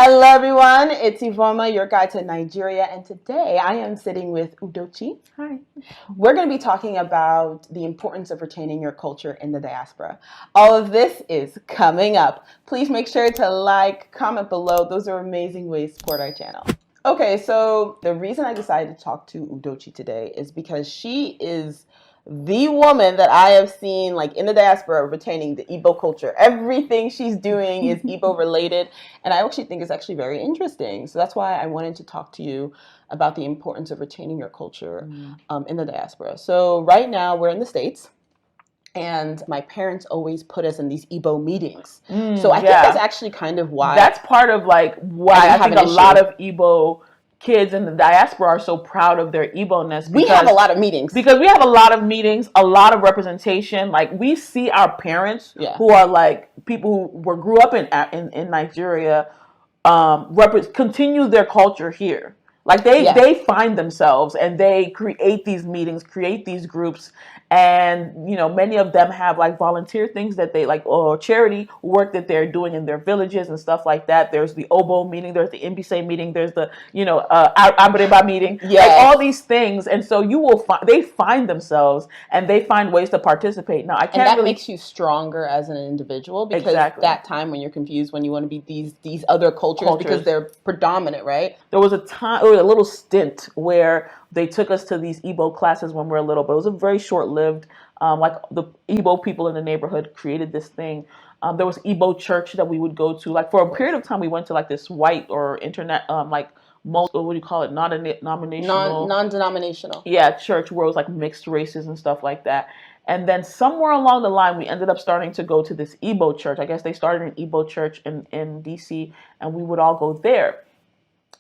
Hello everyone, it's Ivoma, your guide to Nigeria, and today I am sitting with Udochi. Hi. We're going to be talking about the importance of retaining your culture in the diaspora. All of this is coming up. Please make sure to like, comment below. Those are amazing ways to support our channel. Okay, so the reason I decided to talk to Udochi today is because she is the woman that I have seen like in the diaspora retaining the Igbo culture. Everything she's doing is Igbo related, and I actually think it's actually very interesting. So that's why I wanted to talk to you about the importance of retaining your culture in the diaspora. So right now we're in the States, and my parents always put us in these Igbo meetings. So I think that's actually kind of why. That's part of like why I think a lot of Igbo kids in the diaspora are so proud of their Igbo-ness. We have a lot of meetings. Because we have a lot of meetings, a lot of representation. Like we see our parents who are like people who grew up in Nigeria continue their culture here. Like they find themselves and they create these meetings, create these groups, and you know many of them have like volunteer things that they like or charity work that they're doing in their villages and stuff like that. There's the Obo meeting, there's the Mbise meeting, there's the Abreba meeting, like all these things, and so you will find they find themselves and they find ways to participate. Now and that makes you stronger as an individual because that time when you're confused when you want to be these other cultures because they're predominant, right? There was a time or a little stint where they took us to these Igbo classes when we were little, but it was a very short-lived. Like the Igbo people in the neighborhood created this thing. There was Igbo church that we would go to. Like for a period of time, we went to like this white or internet, like what do you call it? Non-denominational. Yeah, church where it was like mixed races and stuff like that. And then somewhere along the line, we ended up starting to go to this Igbo church. I guess they started an Igbo church in DC, and we would all go there.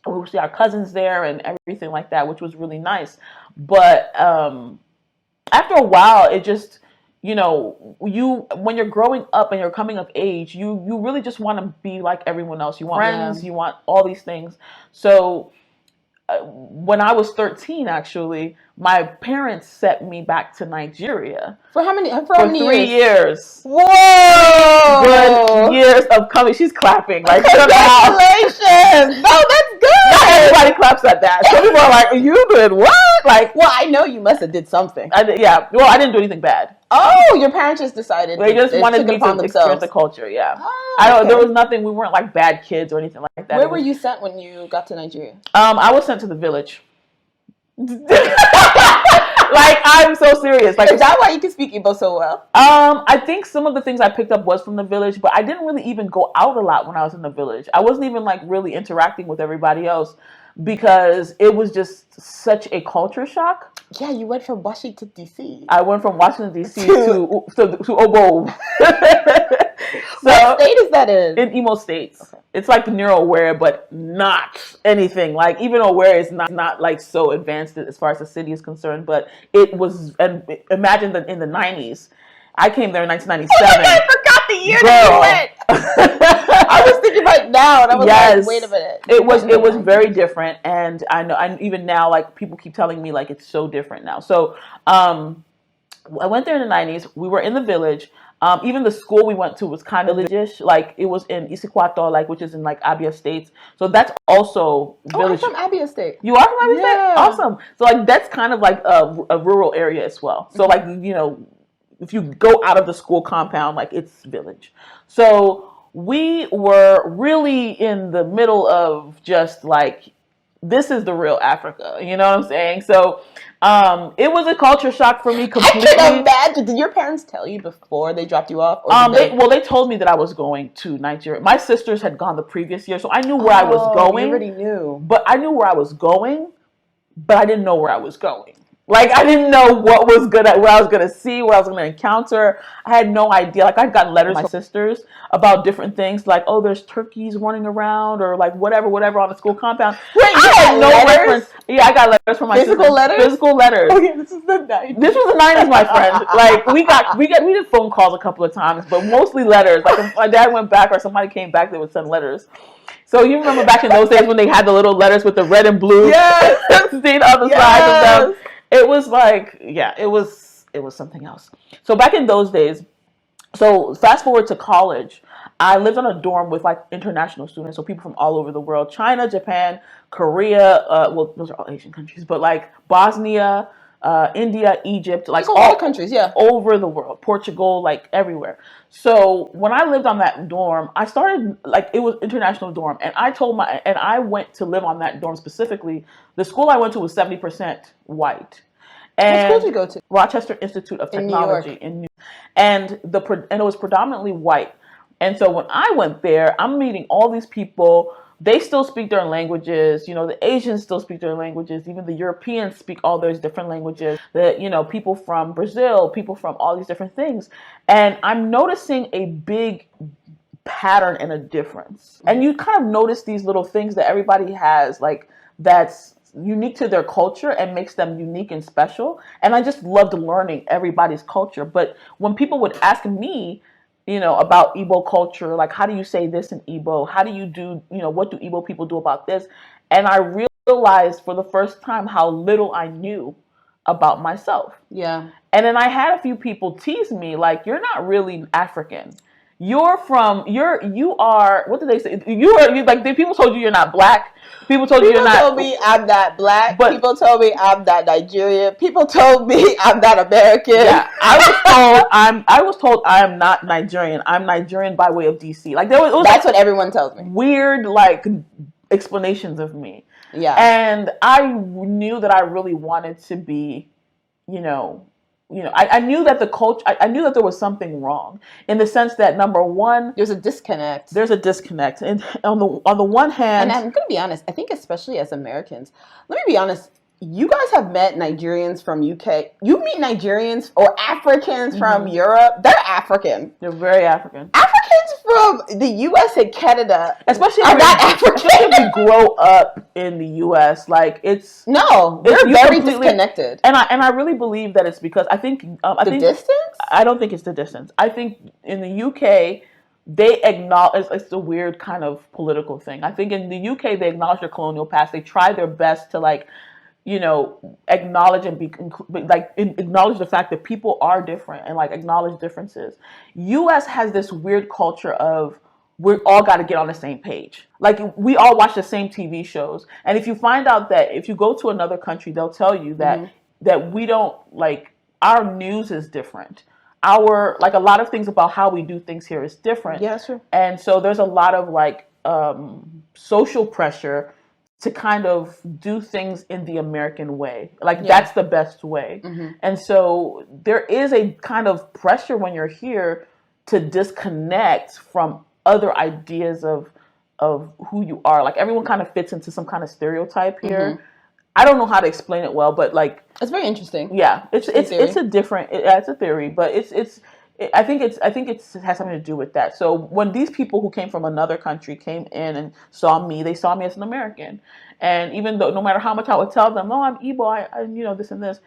We would see our cousins there and everything like that, which was really nice. But after a while, it just, you know, when you're growing up and you're coming of age, you really just want to be like everyone else. You want friends, you want all these things. So when I was 13, actually, my parents sent me back to Nigeria. For how many? For 3 years. Whoa! Good years of coming. She's clapping. Like, congratulations! No, that's good. Not everybody claps at that. Some people are like, "You did what?" Like, well, I know you must have did something. Yeah. Well, I didn't do anything bad. Oh, your parents just decided. They just wanted me to experience the culture. Yeah. Oh, I don't. There was nothing. We weren't like bad kids or anything like that. Where were you sent when you got to Nigeria? I was sent to the village. Like, I'm so serious. Like, is that why you can speak Igbo so well? I think some of the things I picked up was from the village, but I didn't really even go out a lot when I was in the village. I wasn't even like really interacting with everybody else because it was just such a culture shock. Yeah, you went from Washington D.C. I went from Washington D.C. to Obo. What state is that in? In Imo State. Okay. It's like near Owerri, but not anything. Like even Owerri is not like so advanced as far as the city is concerned. But it was, and imagine that in the 90s. I came there in 1997. Oh my God, I forgot the year that you went. I was thinking right now, and I was like, wait a minute. It was very different, and I know, even now, like people keep telling me, like it's so different now. So, I went there in the 90s. We were in the village. Even the school we went to was kind of village-ish. Like it was in Isikwato, like which is in like Abia State. So that's also village. Oh, I'm from Abia State. You are from Abia State? Awesome. So like that's kind of like a rural area as well. So like you know. If you go out of the school compound, like it's village. So we were really in the middle of just like, this is the real Africa. You know what I'm saying? So it was a culture shock for me completely. I can imagine. Did your parents tell you before they dropped you off? Or they told me that I was going to Nigeria. My sisters had gone the previous year, so I knew where I was going. You already knew. But I knew where I was going, but I didn't know where I was going. Like, I didn't know what was where I was going to see, what I was going to encounter. I had no idea. Like, I got letters from my sisters about different things. Like, oh, there's turkeys running around or, like, whatever on the school compound. Wait, I had no reference. Yeah, I got letters from my sisters. Physical letters? Physical letters. Okay, this is the 90s. This was the 90s, my friend. Like, we did phone calls a couple of times, but mostly letters. Like, if my dad went back or somebody came back, they would send letters. So you remember back in those days when they had the little letters with the red and blue stain on the side of them? It was like, yeah, it was something else. So back in those days, so fast forward to college, I lived on a dorm with like international students, so people from all over the world: China, Japan, Korea. Well, those are all Asian countries, but like Bosnia, India, Egypt, like all countries, yeah, over the world, Portugal, like everywhere. So when I lived on that dorm, I started like it was international dorm, and I went to live on that dorm specifically. The school I went to was 70% white. And what school did you go to? Rochester Institute of Technology in New York. And it was predominantly white. And so when I went there, I'm meeting all these people. They still speak their languages. You know, the Asians still speak their languages. Even the Europeans speak all those different languages. People from Brazil, people from all these different things. And I'm noticing a big pattern and a difference. And you kind of notice these little things that everybody has, like that's unique to their culture and makes them unique and special. And I just loved learning everybody's culture. But when people would ask me, about Igbo culture, like how do you say this in Igbo? How do you do, what do Igbo people do about this? And I realized for the first time how little I knew about myself. Yeah. And then I had a few people tease me like, you're not really African. You are, what did they say? People told you you're not black. People told you you're not. People told me I'm not black. People told me I'm not Nigerian. People told me I'm not American. Yeah, I was told I am not Nigerian. I'm Nigerian by way of DC. Like that's what everyone tells me. Weird like explanations of me. Yeah. And I knew that I really wanted to be, I knew that the culture, I knew that there was something wrong in the sense that number one, there's a disconnect. And on the one hand, and I'm going to be honest, I think especially as Americans, let me be honest, you guys have met Nigerians from UK. You meet Nigerians or Africans from Europe. They're African. They're very African. Africans from the US and Canada, especially are not African. Especially if you grow up in the US, like they're very disconnected. And I really believe that it's because I think distance. I don't think it's the distance. I think in the UK they acknowledge, it's a weird kind of political thing. I think in the UK they acknowledge their colonial past. They try their best to acknowledge and acknowledge the fact that people are different and acknowledge differences. US has this weird culture of we all got to get on the same page. Like we all watch the same TV shows. And if you find out that if you go to another country, they'll tell you that we don't our news is different. A lot of things about how we do things here is different. Yeah, sure. And so there's a lot of social pressure to kind of do things in the American way. That's the best way. And so there is a kind of pressure when you're here to disconnect from other ideas of who you are. Everyone kind of fits into some kind of stereotype here. I don't know how to explain it well, but it's very interesting. Yeah, it's a theory, but I think it has something to do with that. So when these people who came from another country came in and saw me, they saw me as an American. And even though no matter how much I would tell them, "Oh, I'm Igbo, I this and this,"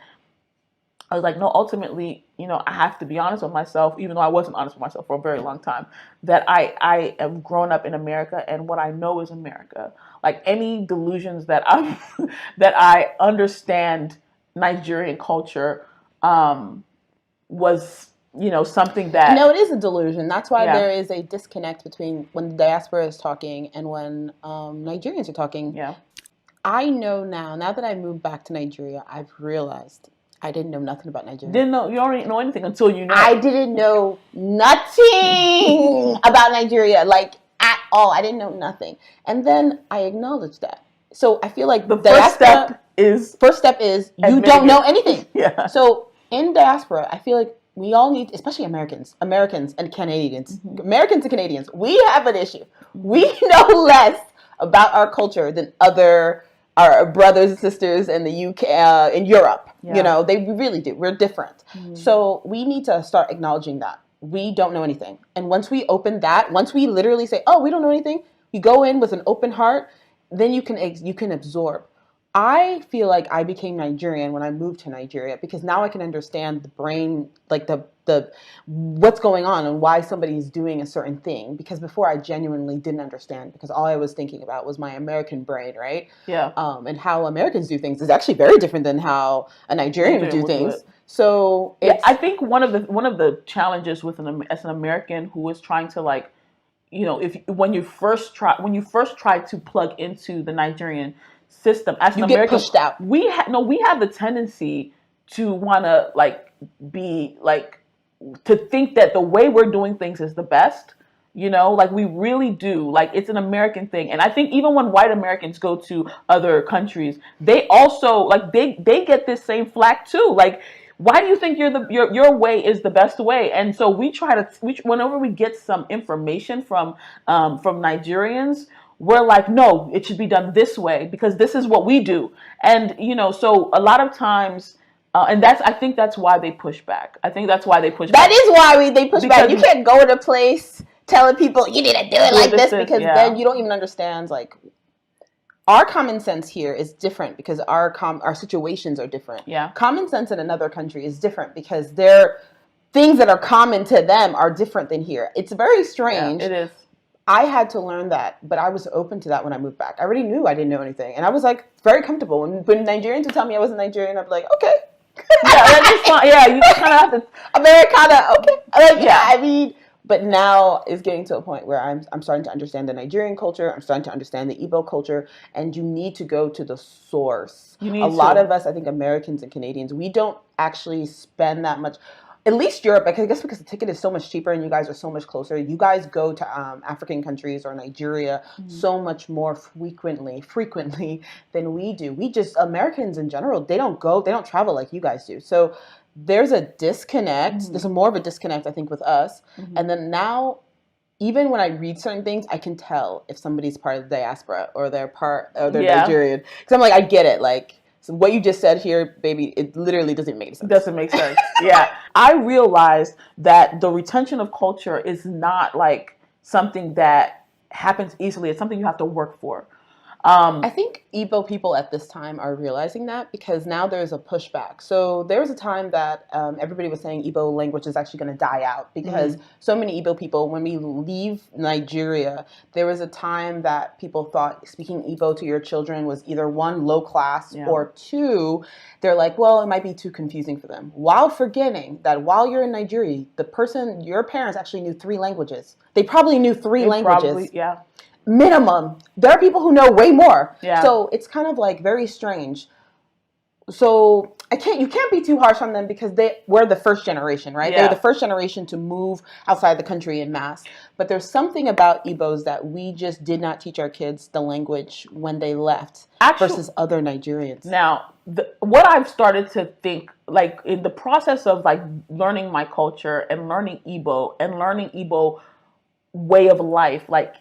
I was like, no, ultimately, I have to be honest with myself, even though I wasn't honest with myself for a very long time, that I have grown up in America and what I know is America. Any delusions that that I understand Nigerian culture was something that... No, it is a delusion. That's why there is a disconnect between when the diaspora is talking and when Nigerians are talking. Yeah. I know now that I moved back to Nigeria, I've realized I didn't know nothing about Nigeria. You don't know anything until you know. I didn't know nothing about Nigeria, at all. I didn't know nothing. And then I acknowledged that. So I feel like the first step is you don't know anything. Yeah. So in diaspora, I feel like we all need, especially Americans and Canadians, Americans and Canadians, we have an issue. We know less about our culture than our brothers and sisters in the UK, in Europe. Yeah. They really do. We're different. So we need to start acknowledging that. We don't know anything. And once we open that, once we literally say, oh, we don't know anything, you go in with an open heart, then you can absorb. I feel like I became Nigerian when I moved to Nigeria because now I can understand the brain, the what's going on and why somebody's doing a certain thing. Because before I genuinely didn't understand because all I was thinking about was my American brain, right? Yeah. And how Americans do things is actually very different than how a Nigerian would do things. So I think one of the challenges as an American who is trying to you know, if when you first try to plug into the Nigerian system as an American, get pushed out. We have the tendency to want to like be like to think that the way we're doing things is the best. You know, like we really do. Like it's an American thing, and I think even when white Americans go to other countries, they also like they get this same flack too. Like, why do you think your way is the best way? And so whenever we get some information from Nigerians, we're like, no, it should be done this way because this is what we do. And you know, so a lot of times. And I think that's why they push back. I think that's why they push back. That is why they push back. You can't go to a place telling people you need to do it like this because then you don't even understand. Like, our common sense here is different because our situations are different. Yeah. Common sense in another country is different because their things that are common to them are different than here. It's very strange. Yeah, it is. I had to learn that, but I was open to that when I moved back. I already knew I didn't know anything, and I was like very comfortable. When Nigerians would tell me I wasn't Nigerian, I'd be like, okay. Yeah, that's just fine. Yeah, you just kind of have to Americana. Okay, like, yeah. I mean, but now it's getting to a point where I'm starting to understand the Nigerian culture. I'm starting to understand the Igbo culture, and you need to go to the source. A lot of us, I think, Americans and Canadians, we don't actually spend that much. At least Europe, I guess because the ticket is so much cheaper and you guys are so much closer. You guys go to African countries or Nigeria so much more frequently than we do. Americans in general, they don't travel like you guys do. So there's a disconnect. There's more of a disconnect, I think, with us. And then now, even when I read certain things, I can tell if somebody's part of the diaspora or they're Nigerian. Because I'm like, I get it. Like, so what you just said here, baby, it literally doesn't make sense. Doesn't make sense. Yeah. I realized that the retention of culture is not like something that happens easily. It's something you have to work for. I think Igbo people at this time are realizing that because now there's a pushback. So there was a time that everybody was saying Igbo language is actually going to die out because so many Igbo people, when we leave Nigeria, there was a time that people thought speaking Igbo to your children was either one, low class, or two, they're like, well, it might be too confusing for them. While forgetting that while you're in Nigeria, your parents actually knew 3 languages. They probably knew 3 languages. Minimum. There are people who know way more. Yeah. So it's kind of like very strange. So you can't be too harsh on them because we're the first generation, right? Yeah. They're the first generation to move outside the country en masse. But there's something about Igbos that we just did not teach our kids the language when they left versus other Nigerians. Now, what I've started to think, like in the process of like learning my culture and learning Igbo way of life, like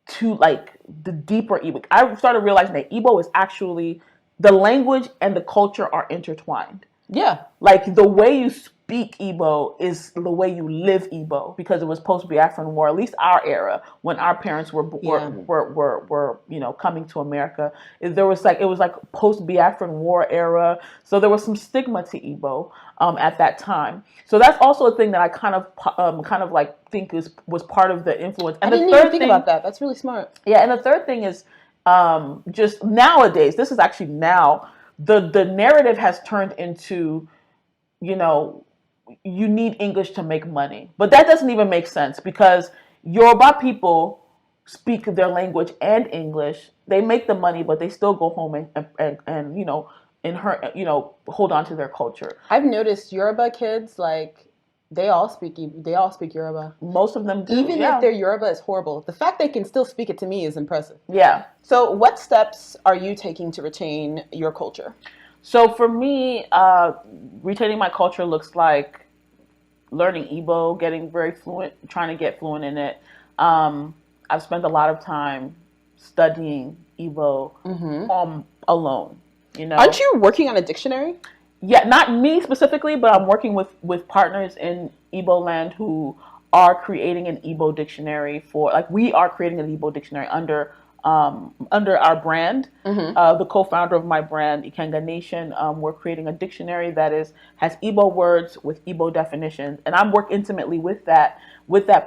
to like the deeper Igbo, I started realizing that Igbo is actually the language and the culture are intertwined. Yeah. Like the way you speak Igbo is the way you live Igbo because it was post-Biafran War, at least our era, when our parents were coming to America. It was like post-Biafran War era. So there was some stigma to Igbo at that time. So that's also a thing that I kind of like think was part of the influence. And I didn't even think about that. That's really smart. Yeah, and the third thing is just nowadays, this is actually now, the narrative has turned into, you need English to make money. But that doesn't even make sense because Yoruba people speak their language and English. They make the money, but they still go home and hold on to their culture. I've noticed Yoruba kids, like, they all speak Yoruba. Most of them do. Even if their Yoruba is horrible. The fact they can still speak it to me is impressive. Yeah. So what steps are you taking to retain your culture? So for me, retaining my culture looks like learning Igbo, getting very fluent, trying to get fluent in it. I've spent a lot of time studying Igbo alone. Aren't you working on a dictionary? Yeah, not me specifically, but I'm working with partners in Igbo land who are creating an Igbo dictionary we are creating an Igbo dictionary under our brand. The co-founder of my brand, Ikenga Nation, we're creating a dictionary that has Igbo words with Igbo definitions, and I'm work intimately with that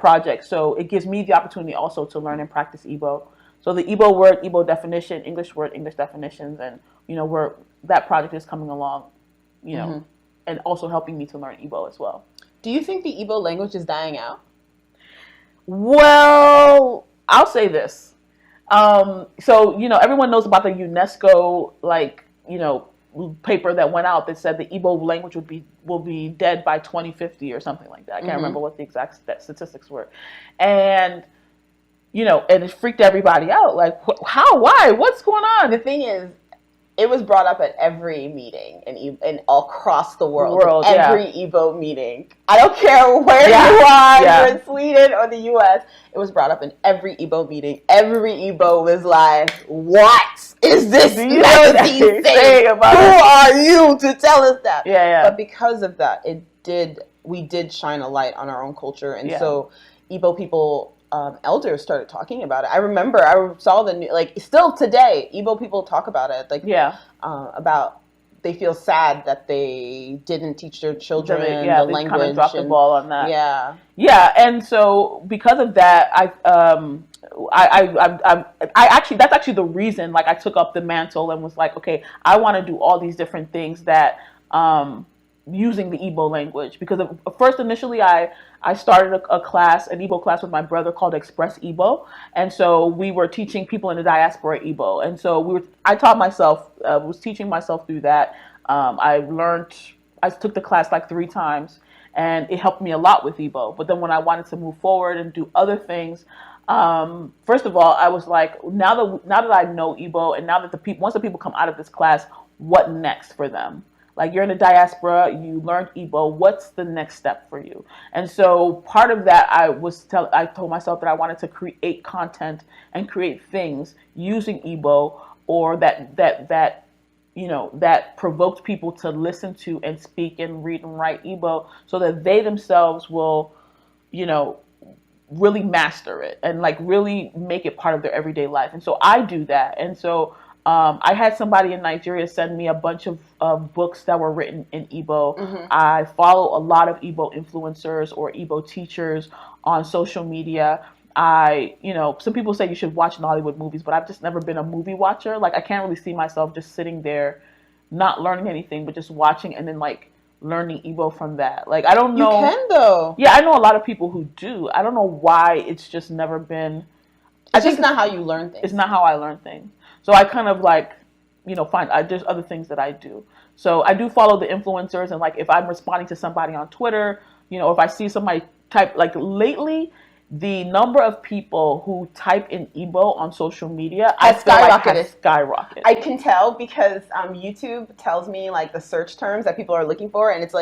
project. So it gives me the opportunity also to learn and practice Igbo. So the Igbo word, Igbo definition, English word, English definitions, and that project is coming along. And also helping me to learn Igbo as well. Do you think the Igbo language is dying out? Well, I'll say this. So everyone knows about the UNESCO paper that went out that said the Igbo language will be dead by 2050 or something like that. I can't remember what the exact statistics were, and and it freaked everybody out. Like, how? Why? What's going on? The thing is, it was brought up at every meeting in all across the world. Every Igbo meeting. I don't care where you are, you're in Sweden or the US. It was brought up in every Igbo meeting. Every Igbo was like, "What is this magazine saying about Who are you to tell us that?" But because of that, we did shine a light on our own culture, and so Igbo people. Elders started talking about it. I remember I saw the new, still today, Igbo people talk about it. About they feel sad that they didn't teach their children the language. Kind of dropped the ball on that. Yeah, and so because of that, I actually that's actually the reason. Like, I took up the mantle and was like, okay, I want to do all these different things that. Using the Igbo language, because first initially I started an Igbo class with my brother called Express Igbo, and so we were teaching people in the diaspora Igbo, and so I taught myself, was teaching myself through that. I took the class like 3 times, and it helped me a lot with Igbo. But then when I wanted to move forward and do other things, first of all, I was like, now that I know Igbo, and now that once the people come out of this class, what next for them? Like, you're in the diaspora, you learned Igbo, what's the next step for you? And so part of that, I told myself that I wanted to create content and create things using Igbo, or that provoked people to listen to and speak and read and write Igbo, so that they themselves will, really master it and really make it part of their everyday life. And so I do that. And so I had somebody in Nigeria send me a bunch of books that were written in Igbo. I follow a lot of Igbo influencers or Igbo teachers on social media. Some people say you should watch Nollywood movies, but I've just never been a movie watcher. Like, I can't really see myself just sitting there, not learning anything, but just watching and then learning Igbo from that. Like, I don't know. You can though. Yeah, I know a lot of people who do. I don't know why it's just never been. It's just not how you learn things. It's not how I learn things. So I kind of there's other things that I do. So I do follow the influencers, and if I'm responding to somebody on Twitter, if I see somebody type, lately, the number of people who type in Igbo on social media has skyrocketed. I can tell because YouTube tells me the search terms that people are looking for, and it's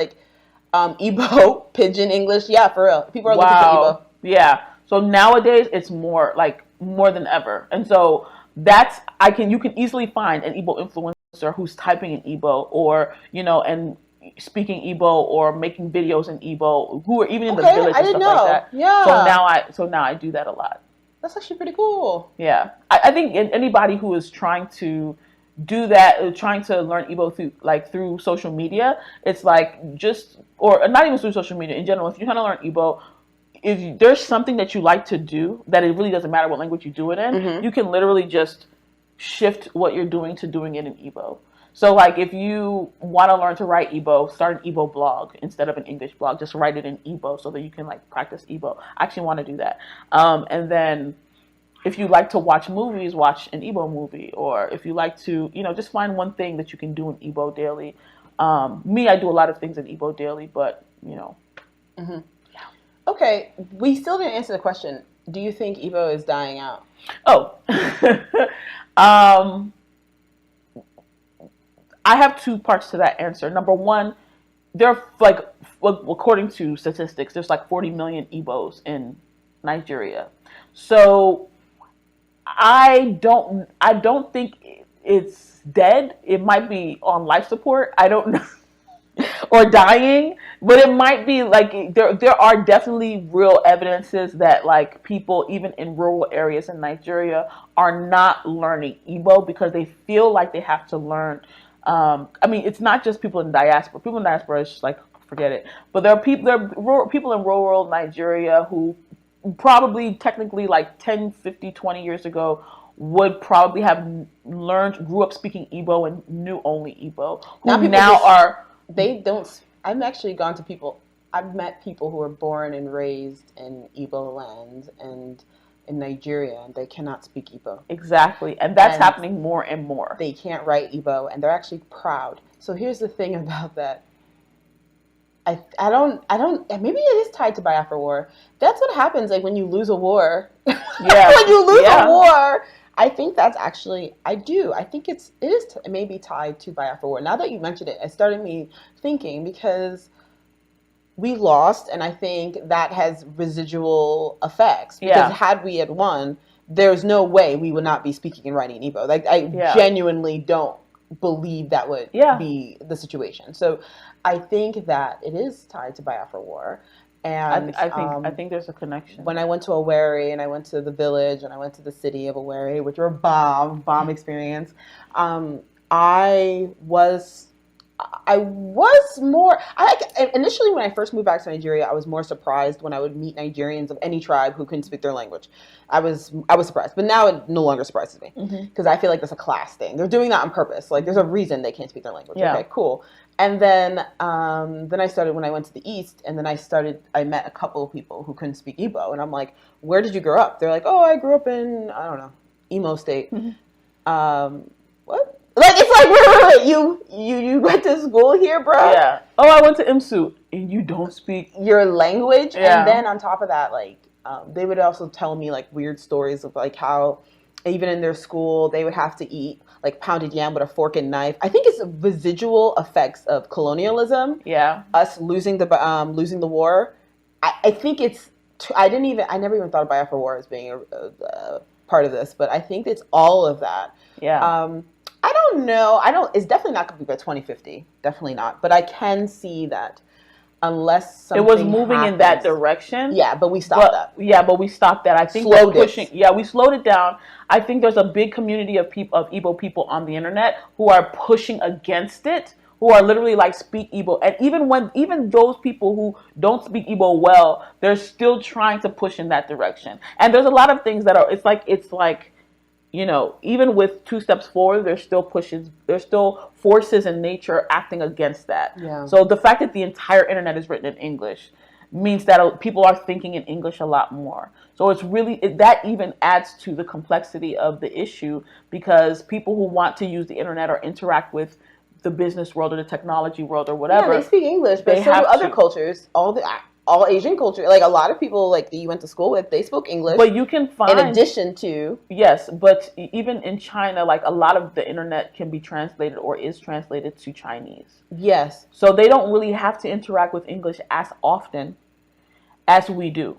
Igbo, Pidgin English. Yeah, for real. People are looking for Igbo. Yeah. So nowadays it's more than ever, and so. You can easily find an Igbo influencer who's typing in Igbo, or and speaking Igbo, or making videos in Igbo, who are even in the village and stuff like that. Yeah. So now I do that a lot. That's actually pretty cool. Yeah, I think anybody who is trying to do that, trying to learn Igbo through social media, it's or not even through social media in general. If you're trying to learn Igbo, if there's something that you like to do, that it really doesn't matter what language you do it in, you can literally just shift what you're doing to doing it in Igbo. So if you want to learn to write Igbo, start an Igbo blog instead of an English blog. Just write it in Igbo so that you can practice Igbo. I actually want to do that. And then if you like to watch movies, watch an Igbo movie. Or if you like to, just find one thing that you can do in Igbo daily. I do a lot of things in Igbo daily, but Okay, we still didn't answer the question. Do you think Igbo is dying out? Oh, I have 2 parts to that answer. Number one, there are according to statistics, there's 40 million Igbos in Nigeria. So I don't think it's dead. It might be on life support. I don't know. Or dying, but it might be there are definitely real evidences that people even in rural areas in Nigeria are not learning Igbo because they feel like they have to learn. It's not just people in diaspora. People in diaspora is just forget it. But there are people in rural Nigeria who probably technically 10, 50, 20 years ago would probably have grew up speaking Igbo and knew only Igbo. Who now are. They don't. I've actually gone to people. I've met people who are born and raised in Igbo land and in Nigeria, and they cannot speak Igbo. Exactly, and that's happening more and more. They can't write Igbo, and they're actually proud. So here's the thing about that. I don't, maybe it is tied to Biafra War. That's what happens, like, when you lose a war. Yeah. When you lose a war, I think that's actually, I think it is maybe tied to Biafra War. Now that you mentioned it, it started me thinking, because we lost, and I think that has residual effects. Because had we had won, there's no way we would not be speaking and writing in Igbo. Like, I genuinely don't believe that would be the situation. So I think that it is tied to Biafra War. And I think there's a connection. When I went to Owerri, and I went to the village, and I went to the city of Owerri, which were bomb experience, I was more, initially when I first moved back to Nigeria, I was more surprised when I would meet Nigerians of any tribe who couldn't speak their language. I was surprised, but now it no longer surprises me, because I feel like that's a class thing. They're doing that on purpose. Like, there's a reason they can't speak their language. Yeah. Okay, cool. And then I started, when I went to the East, and then I met a couple of people who couldn't speak Igbo, and I'm like, where did you grow up? They're like, oh, I grew up in, I don't know, Imo State. What? Like, it's like, wait, you went to school here, bro? Yeah. Oh, I went to IMSU, and you don't speak your language? Yeah. And then on top of that, like, they would also tell me, like, weird stories of, like, how even in their school, they would have to eat, like, pounded yam with a fork and knife. I think it's residual effects of colonialism. Yeah. Us losing the war. I think it's, I never even thought of Biafra War as being a part of this, but I think it's all of that. Yeah. I don't know. It's definitely not going to be by 2050. Definitely not. But I can see that unless something it was moving in that direction. Yeah, but we stopped that. Yeah, but we stopped that. I think we're pushing. Yeah, we slowed it down. I think there's a big community of Igbo people on the internet who are pushing against it, who are literally like, speak Igbo. And even those people who don't speak Igbo well, they're still trying to push in that direction. And there's a lot of things that are, it's like, you know, even with 2 steps forward, there's still forces in nature acting against that. Yeah. So the fact that the entire internet is written in English means that people are thinking in English a lot more. So it's really, that even adds to the complexity of the issue, because people who want to use the internet or interact with the business world or the technology world or whatever. Yeah, they speak English, but so do other cultures. All Asian culture, like a lot of people like that you went to school with, they spoke English. But you can find, in addition to, yes, but even in China, like a lot of the internet can be translated or is translated to Chinese. Yes. So they don't really have to interact with English as often as we do.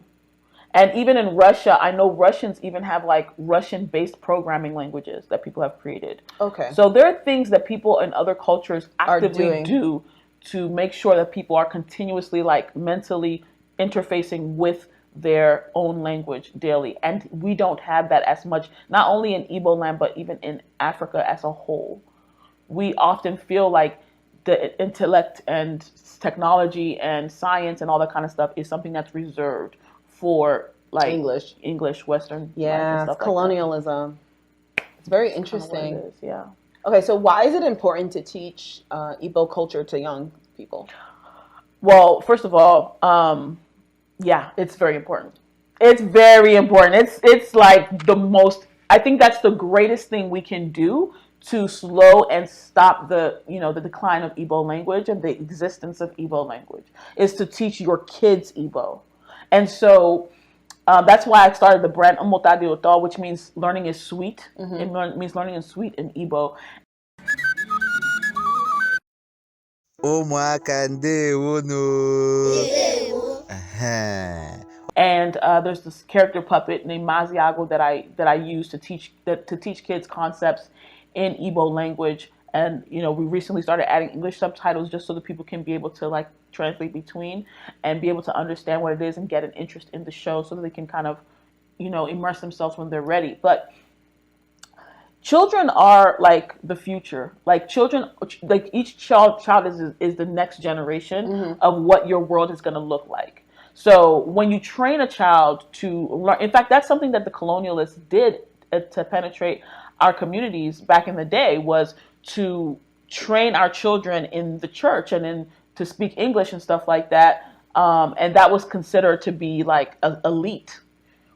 And even in Russia, I know Russians even have like Russian-based programming languages that people have created. Okay. So there are things that people in other cultures actively do to make sure that people are continuously like mentally interfacing with their own language daily. And we don't have that as much, not only in Igbo land, but even in Africa as a whole. We often feel like the intellect and technology and science and all that kind of stuff is something that's reserved for like English, Western. Yeah, stuff, it's colonialism. Like it's very interesting. It is, yeah. Okay, so why is it important to teach Igbo culture to young people? Well, first of all, yeah, it's very important. It's very important. It's like the most, I think that's the greatest thing we can do to slow and stop the decline of Igbo language and the existence of Igbo language, is to teach your kids Igbo. And so that's why I started the brand Umotadi Uto, which means learning is sweet. Mm-hmm. It means learning is sweet in Igbo. And there's this character puppet named Maziago that I use to teach kids concepts in Igbo language. And we recently started adding English subtitles just so that people can be able to like translate between and be able to understand what it is and get an interest in the show, so that they can kind of immerse themselves when they're ready. But children are like the future. Like children, like each child is the next generation mm-hmm. of what your world is going to look like. So when you train a child to learn, in fact, that's something that the colonialists did to penetrate our communities back in the day, was to train our children in the church and to speak English and stuff like that, And that was considered to be like elite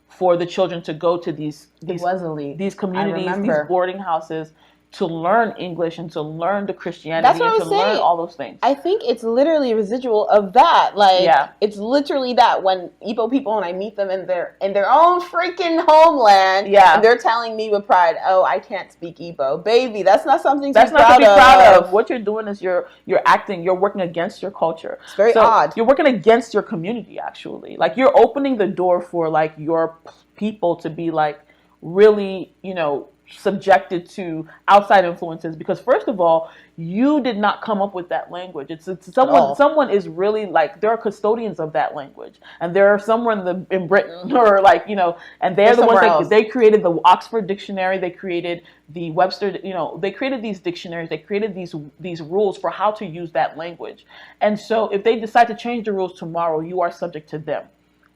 for the children to go to these communities, these boarding houses, to learn English and to learn the Christianity and to learn all those things. I think it's literally residual of that. Like, it's literally that when Igbo people, when I meet them in their own freaking homeland, and they're telling me with pride, "Oh, I can't speak Igbo, baby." That's not something to be proud of. What you're doing is you're working against your culture. It's very odd. You're working against your community, actually. Like, you're opening the door for like your people to be like really, subjected to outside influences, because first of all, you did not come up with that language. It's someone is really like, there are custodians of that language, and there are somewhere in Britain or like, and they're the ones they created the Oxford Dictionary, they created the Webster, they created these dictionaries, they created these rules for how to use that language. And so if they decide to change the rules tomorrow, you are subject to them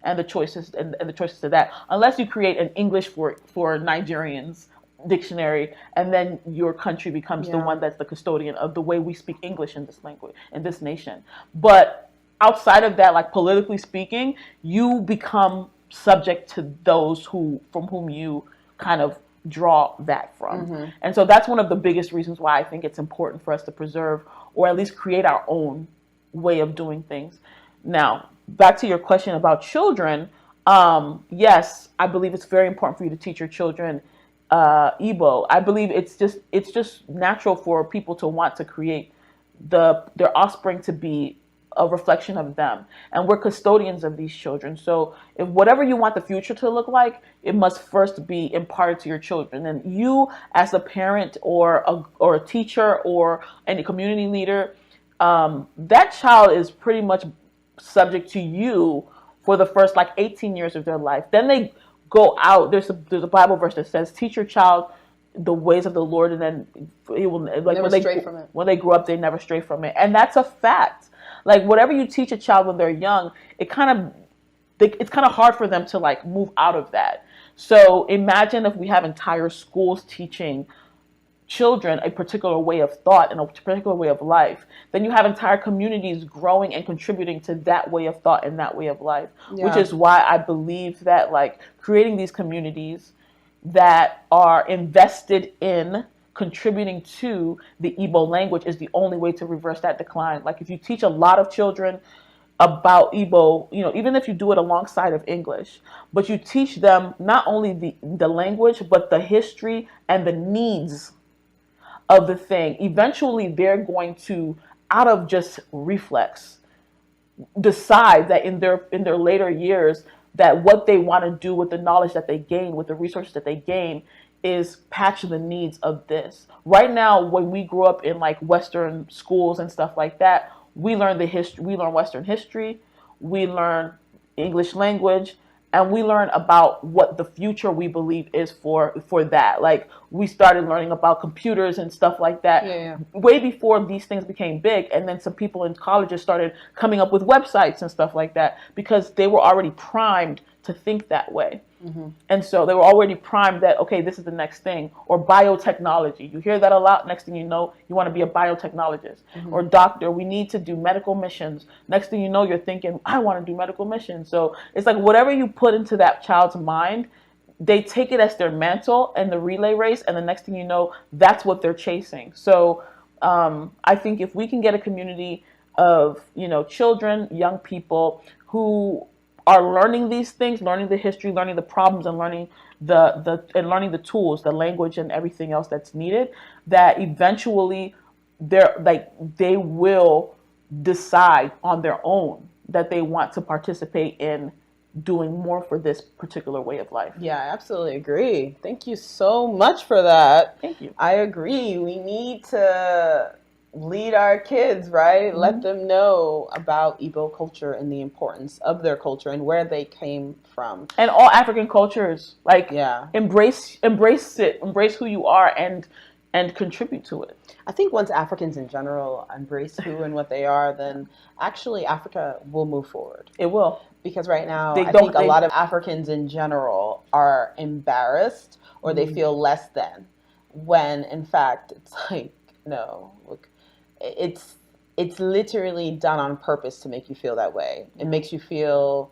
and the choices and the choices to that, unless you create an English for Nigerians dictionary, and then your country becomes the one that's the custodian of the way we speak English in this language, in this nation. But outside of that, like politically speaking, you become subject to those from whom you kind of draw that from. And so that's one of the biggest reasons why I think it's important for us to preserve, or at least create our own way of doing things. Now, back to your question about children, yes, I believe it's very important for you to teach your children Igbo. I believe it's just natural for people to want to create their offspring to be a reflection of them, and we're custodians of these children. So if whatever you want the future to look like, it must first be imparted to your children. And you, as a parent or a teacher or any community leader, that child is pretty much subject to you for the first like 18 years of their life. Then they go out. There's a Bible verse that says, "Teach your child the ways of the Lord, and then he will like when they grow up, they never stray from it." And that's a fact. Like, whatever you teach a child when they're young, it's kind of hard for them to like move out of that. So imagine if we have entire schools teaching children a particular way of thought and a particular way of life, then you have entire communities growing and contributing to that way of thought and that way of life. Which is why I believe that like creating these communities that are invested in contributing to the Igbo language is the only way to reverse that decline. Like, if you teach a lot of children about Igbo, even if you do it alongside of English, but you teach them not only the language, but the history and the needs of the thing, eventually they're going to, out of just reflex, decide that in their later years, that what they want to do with the knowledge that they gain, with the resources that they gain, is patch the needs of this. Right now, when we grew up in like Western schools and stuff like that, we learn Western history, we learn English language, and we learn about what the future we believe is for that. Like, we started learning about computers and stuff like that way before these things became big. And then some people in colleges started coming up with websites and stuff like that, because they were already primed to think that way. And so they were already primed that, okay, this is the next thing. Or biotechnology. You hear that a lot. Next thing you know, you want to be a biotechnologist. Or doctor, we need to do medical missions. Next thing you know, you're thinking, I want to do medical missions. So it's like whatever you put into that child's mind, they take it as their mantle and the relay race. And the next thing you know, that's what they're chasing. So I think if we can get a community of, children, young people who are learning these things, learning the history, learning the problems, and learning learning the tools, the language, and everything else that's needed, that eventually they will decide on their own that they want to participate in doing more for this particular way of life. Yeah, I absolutely agree. Thank you so much for that. Thank you. I agree. We need to lead our kids, right? Let them know about Igbo culture and the importance of their culture and where they came from. And all African cultures, embrace it, embrace who you are, and contribute to it. I think once Africans in general embrace who and what they are, then actually Africa will move forward. It will. Because right now, I think a lot of Africans in general are embarrassed, or they feel less than, when in fact it's like, no, look, it's it's literally done on purpose to make you feel that way. It makes you feel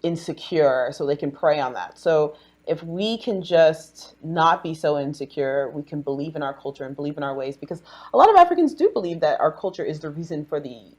insecure, so they can prey on that. So if we can just not be so insecure, we can believe in our culture and believe in our ways, because a lot of Africans do believe that our culture is the reason for the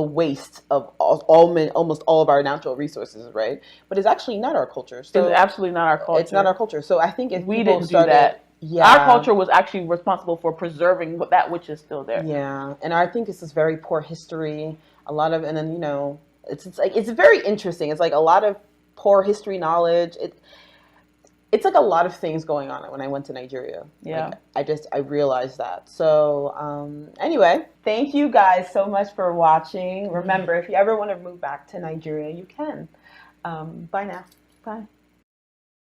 waste of almost all of our natural resources, right? But it's actually not our culture. So it's absolutely not our culture. It's not our culture. So I think if we people didn't started, do that. Yeah. Our culture was actually responsible for preserving that which is still there. Yeah, and I think this is very poor history. A lot of, and then it's like it's very interesting. It's like a lot of poor history knowledge. It's like a lot of things going on when I went to Nigeria. Yeah. Like, I realized that. So anyway, thank you guys so much for watching. Remember, if you ever want to move back to Nigeria, you can. Bye now. Bye.